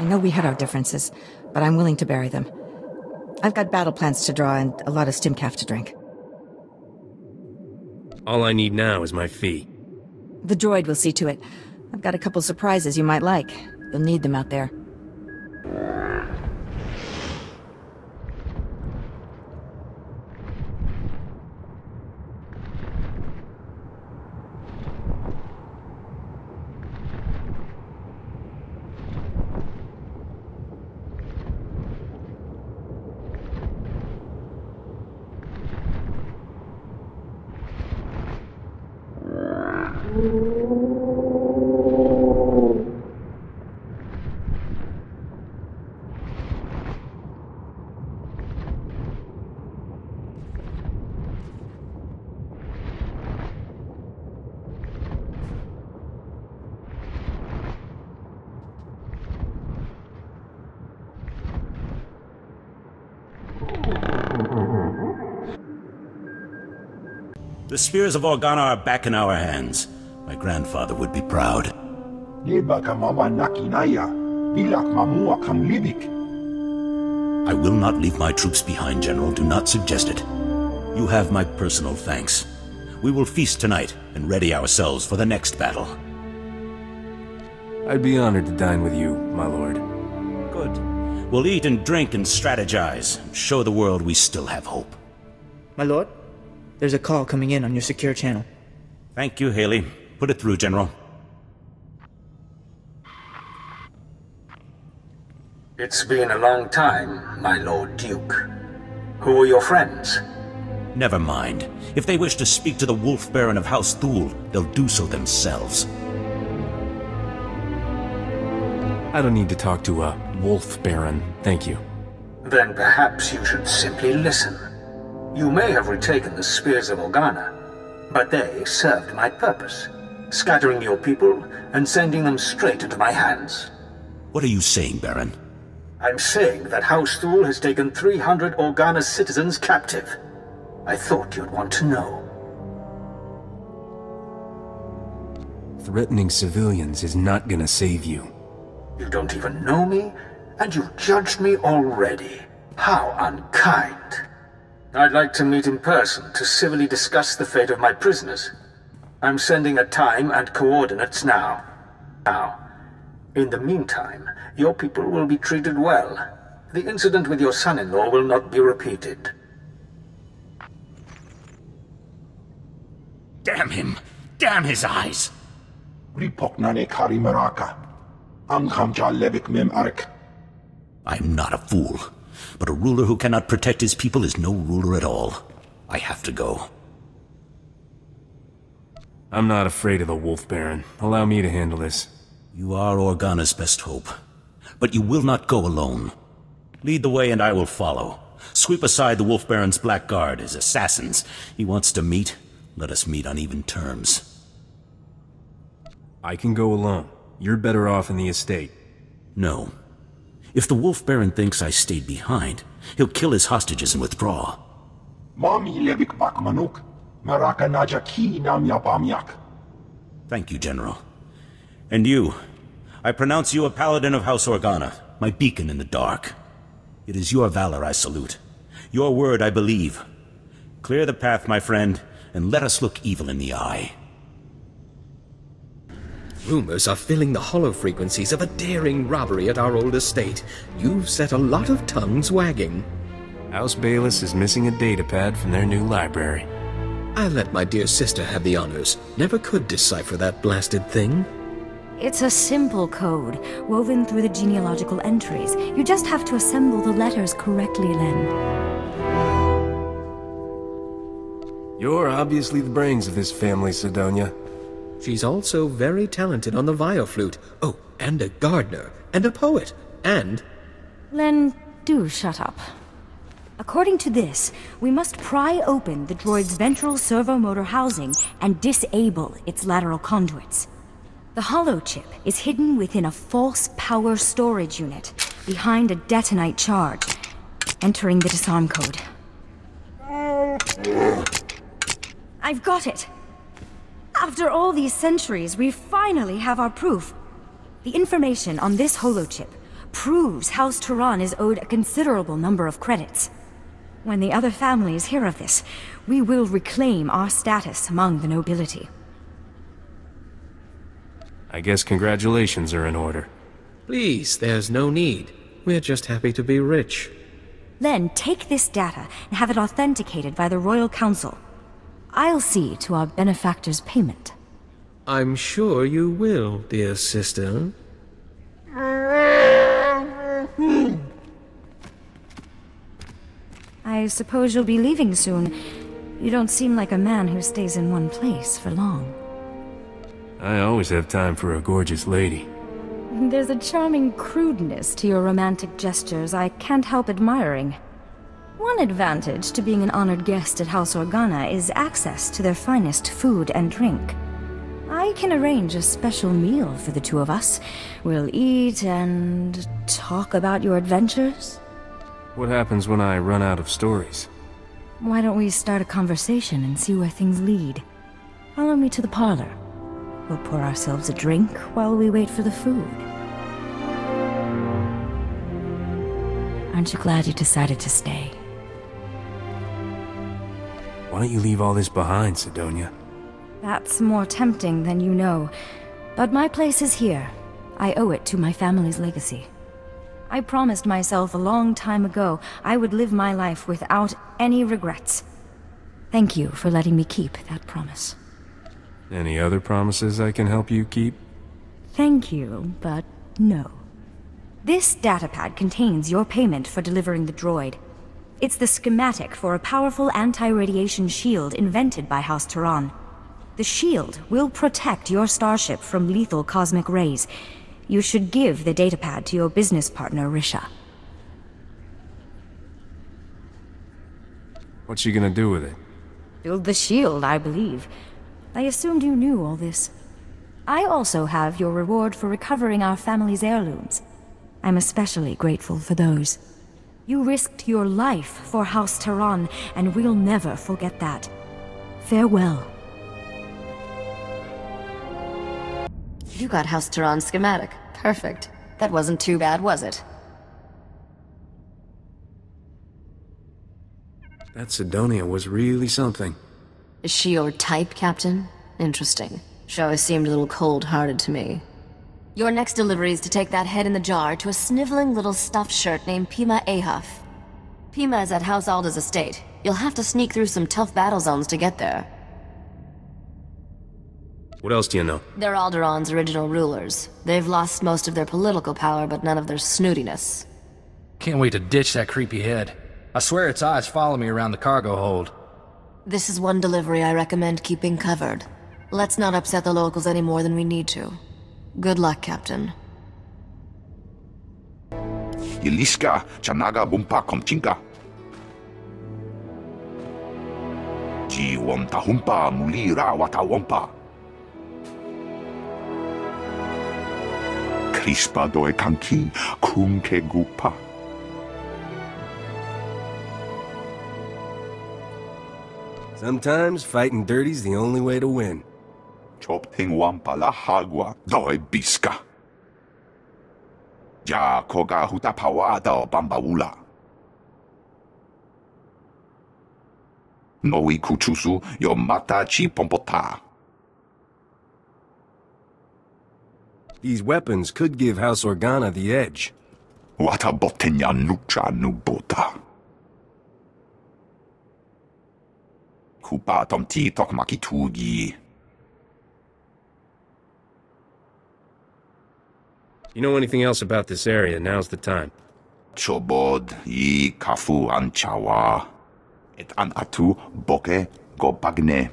I know we had our differences, but I'm willing to bury them. I've got battle plans to draw and a lot of stimcaf to drink. All I need now is my fee. The droid will see to it. I've got a couple surprises you might like. You'll need them out there. The spears of Organa are back in our hands. My grandfather would be proud. I will not leave my troops behind, General. Do not suggest it. You have my personal thanks. We will feast tonight and ready ourselves for the next battle. I'd be honored to dine with you, my lord. Good. We'll eat and drink and strategize, and show the world we still have hope. My lord, there's a call coming in on your secure channel. Thank you, Haley. Put it through, General. It's been a long time, my Lord Duke. Who are your friends? Never mind. If they wish to speak to the Wolf Baron of House Thule, they'll do so themselves. I don't need to talk to a Wolf Baron, thank you. Then perhaps you should simply listen. You may have retaken the spears of Organa, but they served my purpose, scattering your people and sending them straight into my hands. What are you saying, Baron? I'm saying that House Thule has taken 300 Organa citizens captive. I thought you'd want to know. Threatening civilians is not gonna save you. You don't even know me, and you've judged me already. How unkind. I'd like to meet in person to civilly discuss the fate of my prisoners. I'm sending a time and coordinates now. In the meantime, your people will be treated well. The incident with your son-in-law will not be repeated. Damn him! Damn his eyes! I'm not a fool, but a ruler who cannot protect his people is no ruler at all. I have to go. I'm not afraid of the Wolf Baron. Allow me to handle this. You are Organa's best hope, but you will not go alone. Lead the way and I will follow. Sweep aside the Wolf Baron's black guard, his assassins. He wants to meet. Let us meet on even terms. I can go alone. You're better off in the estate. No. If the Wolf Baron thinks I stayed behind, he'll kill his hostages and withdraw. Thank you, General. And you, I pronounce you a paladin of House Organa, my beacon in the dark. It is your valor I salute. Your word I believe. Clear the path, my friend, and let us look evil in the eye. Rumors are filling the hollow frequencies of a daring robbery at our old estate. You've set a lot of tongues wagging. House Bayless is missing a datapad from their new library. I'll let my dear sister have the honors. Never could decipher that blasted thing. It's a simple code, woven through the genealogical entries. You just have to assemble the letters correctly, Len. You're obviously the brains of this family, Sidonia. She's also very talented on the violflute. Oh, and a gardener, and a poet, and... Len, do shut up. According to this, we must pry open the droid's ventral servomotor housing and disable its lateral conduits. The hollow chip is hidden within a false power storage unit, behind a detonite charge, entering the disarm code. I've got it! After all these centuries, we finally have our proof. The information on this holochip proves House Turan is owed a considerable number of credits. When the other families hear of this, we will reclaim our status among the nobility. I guess congratulations are in order. Please, there's no need. We're just happy to be rich. Then take this data and have it authenticated by the Royal Council. I'll see to our benefactor's payment. I'm sure you will, dear sister. I suppose you'll be leaving soon. You don't seem like a man who stays in one place for long. I always have time for a gorgeous lady. There's a charming crudeness to your romantic gestures I can't help admiring. One advantage to being an honored guest at House Organa is access to their finest food and drink. I can arrange a special meal for the two of us. We'll eat and talk about your adventures. What happens when I run out of stories? Why don't we start a conversation and see where things lead? Follow me to the parlor. We'll pour ourselves a drink while we wait for the food. Aren't you glad you decided to stay? Why don't you leave all this behind, Sidonia? That's more tempting than you know. But my place is here. I owe it to my family's legacy. I promised myself a long time ago I would live my life without any regrets. Thank you for letting me keep that promise. Any other promises I can help you keep? Thank you, but no. This datapad contains your payment for delivering the droid. It's the schematic for a powerful anti-radiation shield invented by House Turan. The shield will protect your starship from lethal cosmic rays. You should give the datapad to your business partner, Risha. What's she gonna do with it? Build the shield, I believe. I assumed you knew all this. I also have your reward for recovering our family's heirlooms. I'm especially grateful for those. You risked your life for House Turan, and we'll never forget that. Farewell. You got House Turan's schematic. Perfect. That wasn't too bad, was it? That Sidonia was really something. Is she your type, Captain? Interesting. She always seemed a little cold-hearted to me. Your next delivery is to take that head in the jar to a sniveling little stuffed shirt named Pima Ahaf. Pima is at House Alda's estate. You'll have to sneak through some tough battle zones to get there. What else do you know? They're Alderaa's original rulers. They've lost most of their political power, but none of their snootiness. Can't wait to ditch that creepy head. I swear its eyes follow me around the cargo hold. This is one delivery I recommend keeping covered. Let's not upset the locals any more than we need to. Good luck, Captain. Iliska chanaga bumpa komchinka. Ji wonta humpa mulira wata wompa. Crispa doe kanki kunke gupa. Sometimes fighting dirty's the only way to win. Chopting wampa la hagua doe biska. Ja koga huta pawada bambaula. Noi kuchusu yo mata chi pompota. These weapons could give House Organa the edge. Wata botenya nucha nubota. Kupa tomti tokmakitugi. You know anything else about this area? Now's the time. Chobod I kafu anchawa. Et an atu boke go bagne.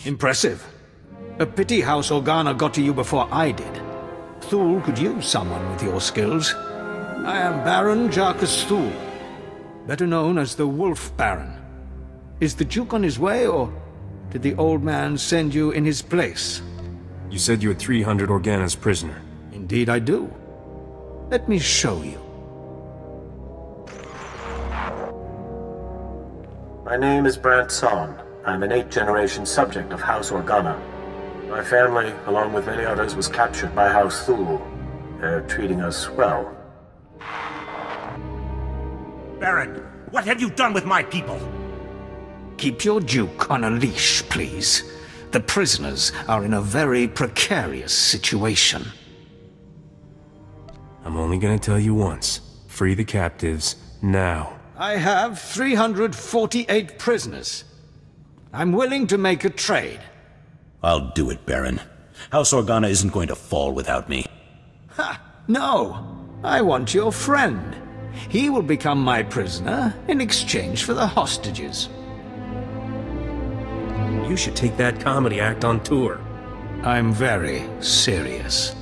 Impressive. A pity House Organa got to you before I did. Thule could use someone with your skills. I am Baron Jarkus Thule, better known as the Wolf Baron. Is the Duke on his way, or did the old man send you in his place? You said you had 300 Organa's prisoner. Indeed I do. Let me show you. My name is Brant Son. I'm an 8th-generation subject of House Organa. My family, along with many others, was captured by House Thule. They're treating us well. Baron, what have you done with my people? Keep your Duke on a leash, please. The prisoners are in a very precarious situation. I'm only gonna tell you once. Free the captives, now. I have 348 prisoners. I'm willing to make a trade. I'll do it, Baron. House Organa isn't going to fall without me. Ha! No! I want your friend. He will become my prisoner in exchange for the hostages. You should take that comedy act on tour. I'm very serious.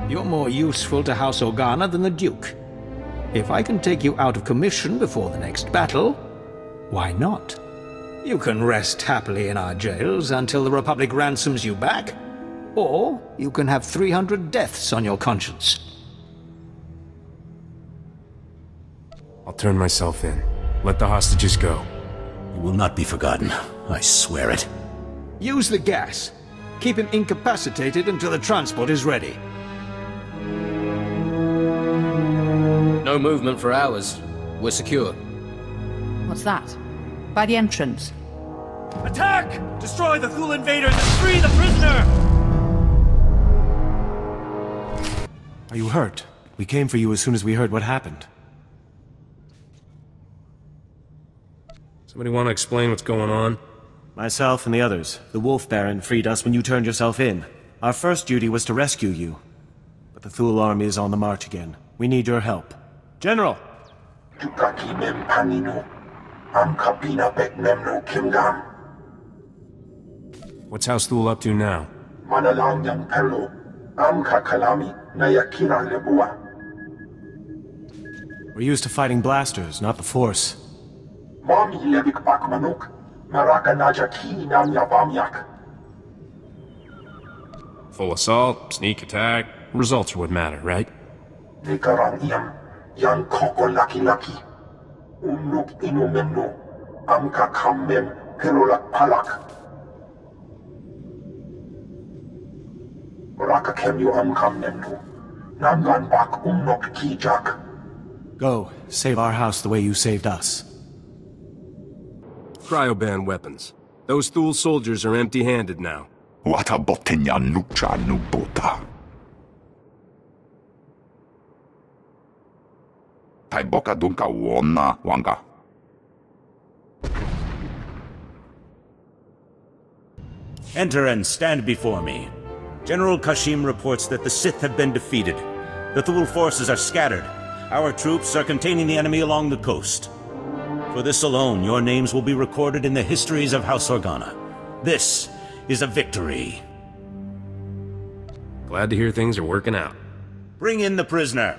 You're more useful to House Organa than the Duke. If I can take you out of commission before the next battle, why not? You can rest happily in our jails until the Republic ransoms you back, or you can have 300 deaths on your conscience. I'll turn myself in. Let the hostages go. You will not be forgotten. I swear it. Use the gas. Keep him incapacitated until the transport is ready. No movement for hours. We're secure. What's that? By the entrance. Attack! Destroy the Thule invaders and free the prisoner! Are you hurt? We came for you as soon as we heard what happened. Somebody want to explain what's going on? Myself and the others. The Wolf Baron freed us when you turned yourself in. Our first duty was to rescue you. But the Thule army is on the march again. We need your help. General! What's House Thule up to now? We're used to fighting blasters, not the Force. Full assault, sneak attack. Results are what matter, right? Go, save our house the way you saved us. Cryoban weapons. Those Thule soldiers are empty-handed now. Enter and stand before me. General Kashim reports that the Sith have been defeated. The Thule forces are scattered. Our troops are containing the enemy along the coast. For this alone, your names will be recorded in the histories of House Organa. This is a victory. Glad to hear things are working out. Bring in the prisoner.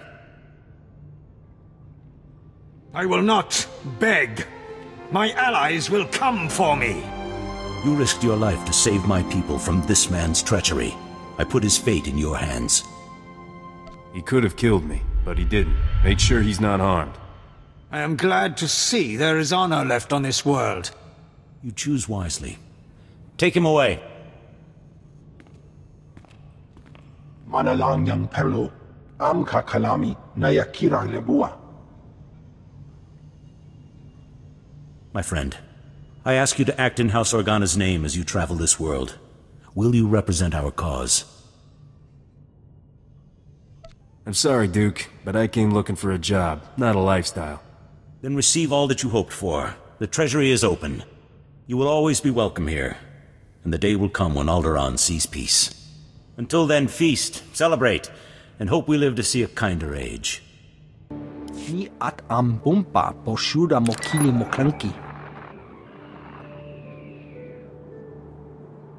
I will not beg. My allies will come for me. You risked your life to save my people from this man's treachery. I put his fate in your hands. He could have killed me, but he didn't. Made sure he's not harmed. I am glad to see there is honor left on this world. You choose wisely. Take him away. My friend, I ask you to act in House Organa's name as you travel this world. Will you represent our cause? I'm sorry, Duke, but I came looking for a job, not a lifestyle. Then receive all that you hoped for. The treasury is open. You will always be welcome here, and the day will come when Alderaan sees peace. Until then, feast, celebrate, and hope we live to see a kinder age. Ni at ambumpa poshuda mokili moklanki.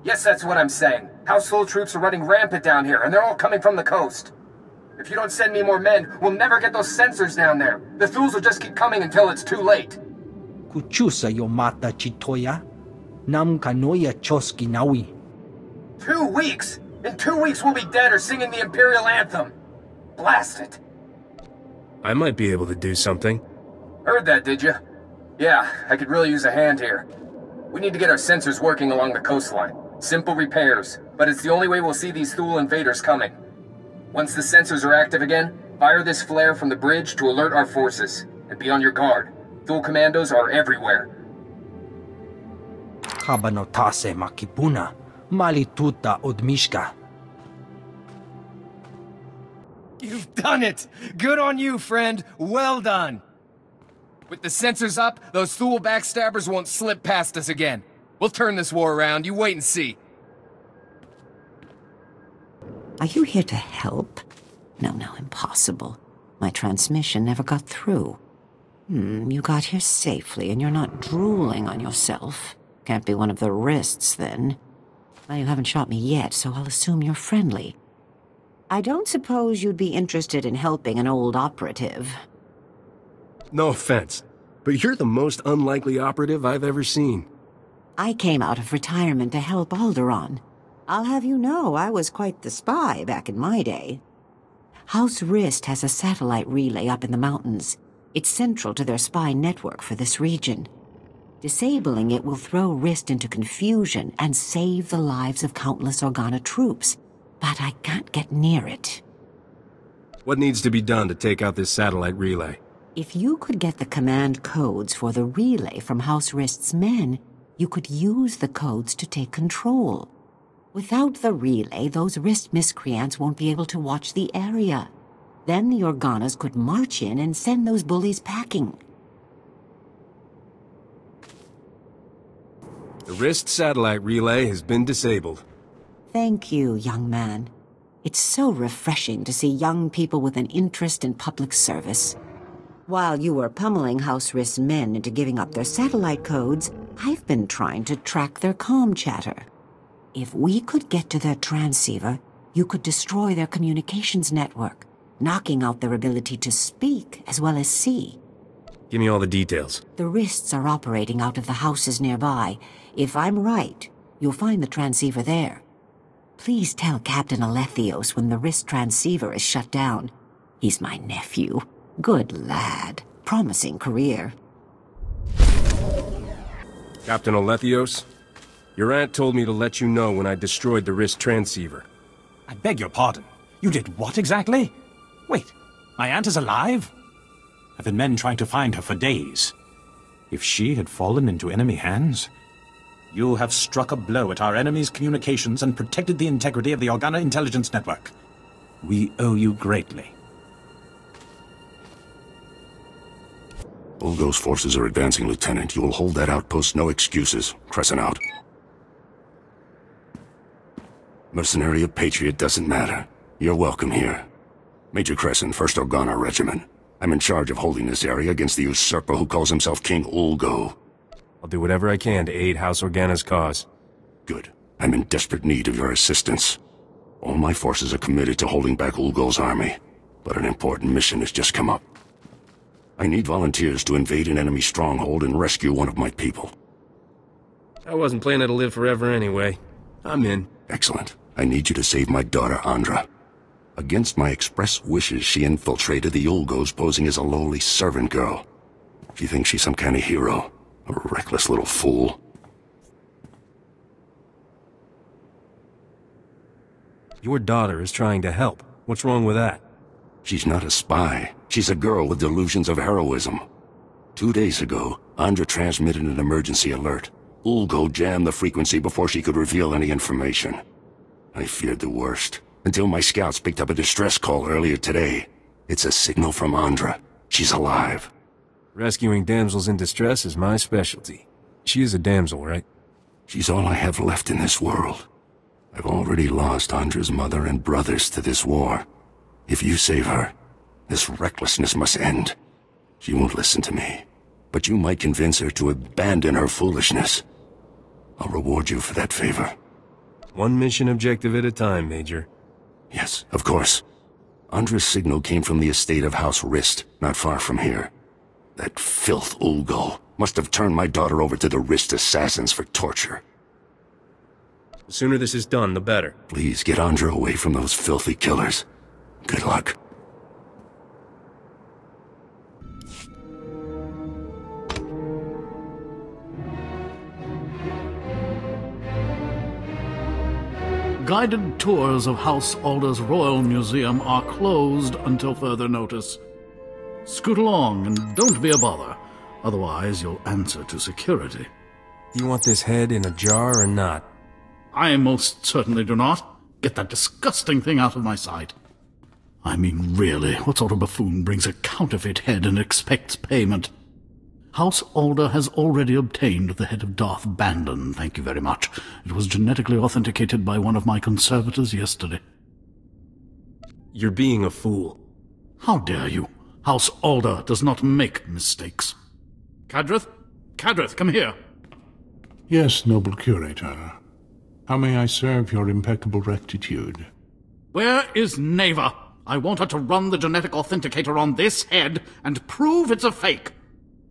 Yes, that's what I'm saying. House Thule troops are running rampant down here, and they're all coming from the coast. If you don't send me more men, we'll never get those sensors down there. The Thules will just keep coming until it's too late. Kuchusa yomata chitoya. Nam kanoya choski nawi. 2 weeks? In 2 weeks we'll be dead or singing the Imperial Anthem. Blast it. I might be able to do something. Heard that, did you? Yeah, I could really use a hand here. We need to get our sensors working along the coastline. Simple repairs, but it's the only way we'll see these Thule invaders coming. Once the sensors are active again, fire this flare from the bridge to alert our forces. And be on your guard. Thule commandos are everywhere. Kabanotase makipuna, malituta odmishka. You've done it! Good on you, friend. Well done. With the sensors up, those Thule backstabbers won't slip past us again. We'll turn this war around. You wait and see. Are you here to help? No, impossible. My transmission never got through. You got here safely, and you're not drooling on yourself. Can't be one of the wrists, then. Well, you haven't shot me yet, so I'll assume you're friendly. I don't suppose you'd be interested in helping an old operative. No offense, but you're the most unlikely operative I've ever seen. I came out of retirement to help Alderaan. I'll have you know I was quite the spy back in my day. House Rist has a satellite relay up in the mountains. It's central to their spy network for this region. Disabling it will throw Rist into confusion and save the lives of countless Organa troops. But I can't get near it. What needs to be done to take out this satellite relay? If you could get the command codes for the relay from House Rist's men, you could use the codes to take control. Without the relay, those Rist miscreants won't be able to watch the area. Then the Organas could march in and send those bullies packing. The Rist satellite relay has been disabled. Thank you, young man. It's so refreshing to see young people with an interest in public service. While you were pummeling House Rist's men into giving up their satellite codes, I've been trying to track their comm chatter. If we could get to their transceiver, you could destroy their communications network, knocking out their ability to speak as well as see. Give me all the details. The Rists are operating out of the houses nearby. If I'm right, you'll find the transceiver there. Please tell Captain Alethios when the Rist transceiver is shut down. He's my nephew. Good lad. Promising career. Captain Alethios, your aunt told me to let you know when I destroyed the Rist transceiver. I beg your pardon. You did what exactly? Wait, my aunt is alive? I've been men trying to find her for days. If she had fallen into enemy hands, you have struck a blow at our enemy's communications and protected the integrity of the Organa intelligence network. We owe you greatly. Ulgo's forces are advancing, Lieutenant. You will hold that outpost, no excuses. Crescent out. Mercenary or Patriot doesn't matter. You're welcome here. Major Crescent, 1st Organa Regiment. I'm in charge of holding this area against the usurper who calls himself King Ulgo. I'll do whatever I can to aid House Organa's cause. Good. I'm in desperate need of your assistance. All my forces are committed to holding back Ulgo's army, but an important mission has just come up. I need volunteers to invade an enemy stronghold and rescue one of my people. I wasn't planning to live forever anyway. I'm in. Excellent. I need you to save my daughter, Andra. Against my express wishes, she infiltrated the Ulgos posing as a lowly servant girl. She thinks she's some kind of hero. A reckless little fool. Your daughter is trying to help. What's wrong with that? She's not a spy. She's a girl with delusions of heroism. 2 days ago, Andra transmitted an emergency alert. Ulgo jammed the frequency before she could reveal any information. I feared the worst, until my scouts picked up a distress call earlier today. It's a signal from Andra. She's alive. Rescuing damsels in distress is my specialty. She is a damsel, right? She's all I have left in this world. I've already lost Andra's mother and brothers to this war. If you save her, this recklessness must end. She won't listen to me, but you might convince her to abandon her foolishness. I'll reward you for that favor. One mission objective at a time, Major. Yes, of course. Andra's signal came from the estate of House Rist, not far from here. That filth Ulgo must have turned my daughter over to the Rist assassins for torture. The sooner this is done, the better. Please get Andra away from those filthy killers. Good luck. Guided tours of House Alder's Royal Museum are closed until further notice. Scoot along and don't be a bother. Otherwise, you'll answer to security. You want this head in a jar or not? I most certainly do not. Get that disgusting thing out of my sight. I mean, really, what sort of buffoon brings a counterfeit head and expects payment? House Alder has already obtained the head of Darth Bandon, thank you very much. It was genetically authenticated by one of my conservators yesterday. You're being a fool. How dare you? House Alder does not make mistakes. Cadrith? Cadrith, come here. Yes, noble curator. How may I serve your impeccable rectitude? Where is Neva? I want her to run the genetic authenticator on this head and prove it's a fake.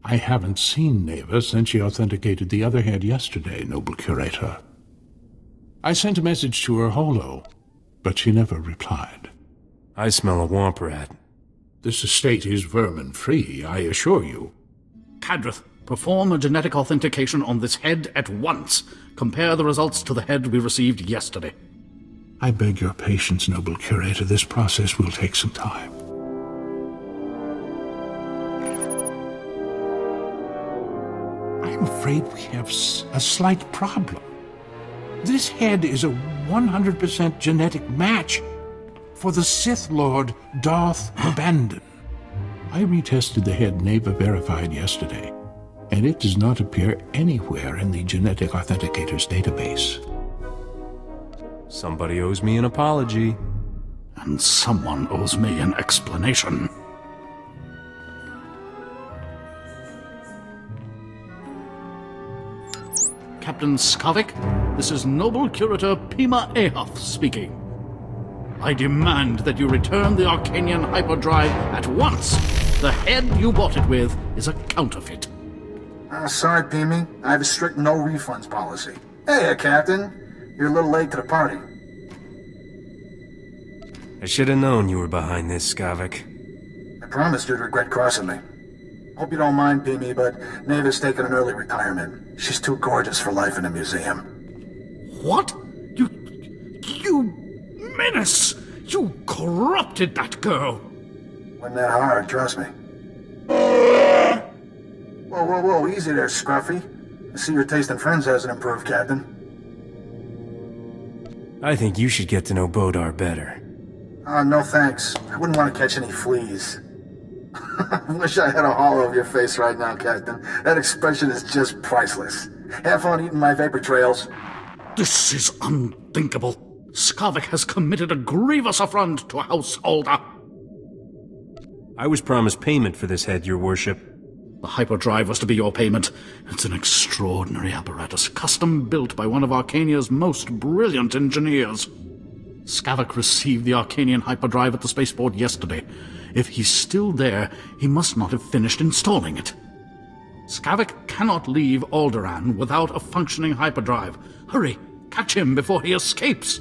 I haven't seen Neva since she authenticated the other head yesterday, noble curator. I sent a message to her holo, but she never replied. I smell a womp rat. This estate is vermin-free, I assure you. Cadrith, perform a genetic authentication on this head at once. Compare the results to the head we received yesterday. I beg your patience, noble curator. This process will take some time. I'm afraid we have a slight problem. This head is a 100% genetic match for the Sith Lord Darth Bandon. I retested the head Neva verified yesterday, and it does not appear anywhere in the genetic authenticator's database. Somebody owes me an apology. And someone owes me an explanation. Captain Skavik, this is Noble Curator Pima Ahoth speaking. I demand that you return the Arcanian hyperdrive at once. The head you bought it with is a counterfeit. Sorry, Pimi. I have a strict no refunds policy. Hey, Captain. You're a little late to the party. I should have known you were behind this, Skavik. I promised you'd regret crossing me. Hope you don't mind, Pimi, but Neva's taking an early retirement. She's too gorgeous for life in a museum. What? You menace! You corrupted that girl! Wasn't that hard, trust me. Whoa, whoa, whoa, easy there, Scruffy. I see your taste in friends hasn't improved, Captain. I think you should get to know Bodar better. No thanks. I wouldn't want to catch any fleas. I wish I had a hollow of your face right now, Captain. That expression is just priceless. Have fun eating my vapor trails. This is unthinkable. Skavik has committed a grievous affront to House Alder. I was promised payment for this head, your worship. The hyperdrive was to be your payment. It's an extraordinary apparatus, custom built by one of Arcania's most brilliant engineers. Skavik received the Arcanian hyperdrive at the spaceport yesterday. If he's still there, he must not have finished installing it. Skavik cannot leave Alderaan without a functioning hyperdrive. Hurry, catch him before he escapes.